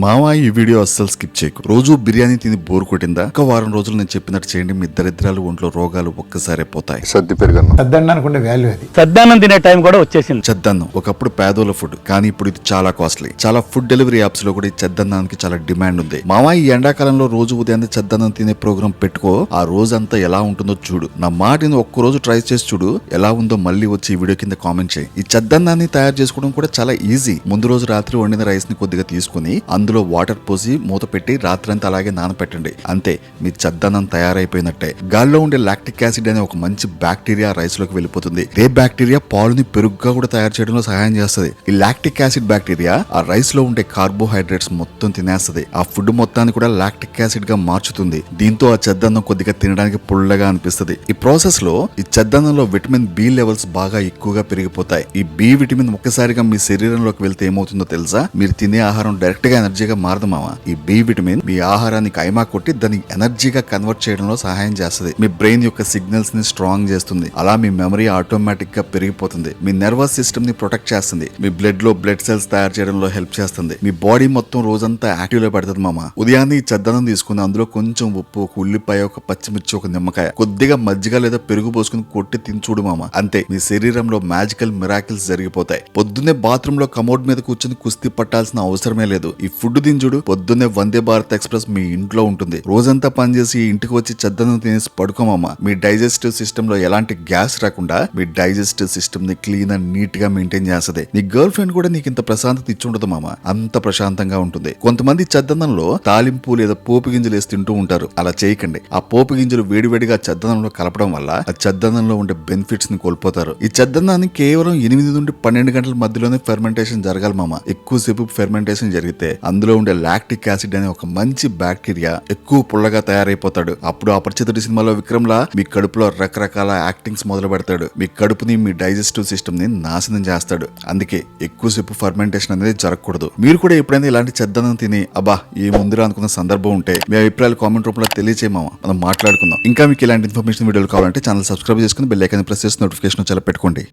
మావా ఈ వీడియో అస్సలు స్కిప్ చేయకు. రోజు బిర్యానీ తిని బోర్ కొట్టిందా? ఒక వారం రోజులు నేను చెప్పినట్టు చేయండి, మీ దరిద్రాలు ఒంట్లో రోగాలు ఒక్కసారే పోతాయి. సర్ది పెరుగన్నం సద్దన్నానికి ఉండే వాల్యూ అది. సద్దన్నం తినే టైం కూడా వచ్చేసింది. చెద్దన్నం ఒకప్పుడు పేదోళ్ళ ఫుడ్, కానీ ఇప్పుడు ఇది చాలా కాస్ట్లీ. చాలా ఫుడ్ డెలివరీ యాప్స్ లో కూడా ఈ చెద్దన్నానికి చాలా డిమాండ్ ఉంది. మావా ఈ ఎండాకాలంలో రోజు ఉదయాన్నే చెద్దన్నం తినే ప్రోగ్రామ్ పెట్టుకో, ఆ రోజంతా ఎలా ఉంటుందో చూడు. నా మాటిని ఒక్క రోజు ట్రై చేసి చూడు, ఎలా ఉందో మళ్ళీ వచ్చి ఈ వీడియో కింద కామెంట్ చేయి. ఈ చెద్దన్నాన్ని తయారు చేసుకోవడం కూడా చాలా ఈజీ. ముందు రోజు రాత్రి వండిన రైస్ ని కొద్దిగా తీసుకుని అందులో వాటర్ పోసి మూత పెట్టి రాత్రంతా అలాగే నానపెట్టండి. అంతే, మీ చెద్దన్నం తయారైపోయినట్టే. గాల్లో ఉండే లాక్టిక్ యాసిడ్ అనే ఒక మంచి బ్యాక్టీరియా రైస్ లోకి వెళ్ళిపోతుంది. ఏ బ్యాక్టీరియా పాలుని పెరుగుగా కూడా తయారు చేయడంలో సహాయం చేస్తుంది. ఈ లాక్టిక్ యాసిడ్ బ్యాక్టీరియా ఆ రైస్ లో ఉండే కార్బోహైడ్రేట్స్ మొత్తం తినేస్తుంది. ఆ ఫుడ్ మొత్తాన్ని కూడా లాక్టిక్ యాసిడ్ గా మార్చుతుంది. దీంతో ఆ చెద్దన్నం కొద్దిగా తినడానికి పుల్లగా అనిపిస్తుంది. ఈ ప్రాసెస్ లో ఈ చెద్దన్నంలో విటమిన్ బి లెవెల్స్ బాగా ఎక్కువగా పెరిగిపోతాయి. ఈ బి విటమిన్ ఒక్కసారిగా మీ శరీరంలోకి వెళ్తే ఏమవుతుందో తెలుసా? మీరు తినే ఆహారం డైరెక్ట్ గా ఎనర్జీగా మారదు మావా. ఈ బి విటమిన్ మీ ఆహారాన్ని కైమా కొట్టి దాన్ని ఎనర్జీగా కన్వర్ట్ చేయడంలో సహాయం చేస్తుంది. మీ బ్రెయిన్ యొక్క సిగ్నల్స్ ని స్ట్రాంగ్ చేస్తుంది. అలా మీ మెమరీ ఆటోమేటిక్ గా పెరిగిపోతుంది. మీ నర్వస్ సిస్టమ్ ని ప్రొటెక్ట్ చేస్తుంది. మీ బ్లడ్ లో బ్లడ్ సెల్స్ తయారు చేయడంలో హెల్ప్ చేస్తుంది. మీ బాడీ మొత్తం రోజంతా యాక్టివ్ లో పెడుతుంది మామ. ఉదయాన్నే ఈ చెద్దనం తీసుకుని అందులో కొంచెం ఉప్పు, ఒక ఉల్లిపాయ, ఒక పచ్చిమిర్చి, ఒక నిమ్మకాయ, కొద్దిగా మజ్జిగ లేదా పెరుగు పోసుకుని కొట్టి తిని చూడు మామ. అంతే, మీ శరీరంలో మ్యాజికల్ మిరాకిల్స్ జరిగిపోతాయి. పొద్దున్నే బాత్రూమ్ లో కమోడ్ మీద కూర్చొని కుస్తీ పట్టాల్సిన అవసరమే లేదు. ఈ ఫుడ్ దించుడు పొద్దున్నే వందే భారత్ ఎక్స్ప్రెస్ మీ ఇంట్లో ఉంటుంది. రోజంతా పనిచేసి ఇంటికి వచ్చి చెద్దనం తినేసి పడుకోమమ్మా. మీ డైజెస్టివ్ సిస్టమ్ లో ఎలాంటి గ్యాస్ రాకుండా మీ డైజెస్టివ్ సిస్టమ్ ని క్లీన్ అండ్ నీట్ గా మెయింటైన్ చేస్తుంది. నీ గర్ల్ ఫ్రెండ్ కూడా నీకు ఇంత ప్రశాంతత ఇచ్చుండదు మామ. అంత ప్రశాంతంగా ఉంటుంది. కొంతమంది చెద్దనంలో తాలింపు లేదా పోపు గింజలు వేసి తింటూ ఉంటారు. అలా చేయకండి. ఆ పోపు గింజలు వేడివేడిగా చెద్దనంలో కలపడం వల్ల ఆ చెద్దనంలో ఉండే బెనిఫిట్స్ ని కోల్పోతారు. ఈ చెద్దనాన్ని కేవలం 8 నుండి 12 గంటల మధ్యలోనే ఫెర్మెంటేషన్ జరగాలి మామ. ఎక్కువసేపు ఫెర్మెంటేషన్ జరిగితే అందులో ఉండే లాక్టిక్ యాసిడ్ అనే ఒక మంచి బ్యాక్టీరియా ఎక్కువ పుల్లగా తయారైపోతాడు. అప్పుడు అపరిచితుడి సినిమాలో విక్రమ్ లా మీ కడుపులో రకరకాల యాక్టింగ్స్ మొదలు పెడతాడు. మీ కడుపుని, మీ డైజెస్టివ్ సిస్టమ్ ని నాశనం చేస్తాడు. అందుకే ఎక్కువసేపు ఫర్మెంటేషన్ అనేది జరగకూడదు. మీరు కూడా ఎప్పుడైనా ఇలాంటి చెద్దనం తిని అబ్బా ఏ ముందురా అనుకున్న సందర్భం ఉంటే మీ అభిప్రాయాలు కామెంట్ రూపంలో తెలియచేయమా, మనం మాట్లాడుకుందాం. ఇంకా మీకు ఇలాంటి ఇన్ఫర్మేషన్ వీడియోలు కావాలంటే ఛానల్ సబ్స్క్రైబ్ చేసుకుని బెల్ ఐకాన్ ప్రెస్ చేసి నోటిఫికేషన్ చాలా పెట్టుకోండి.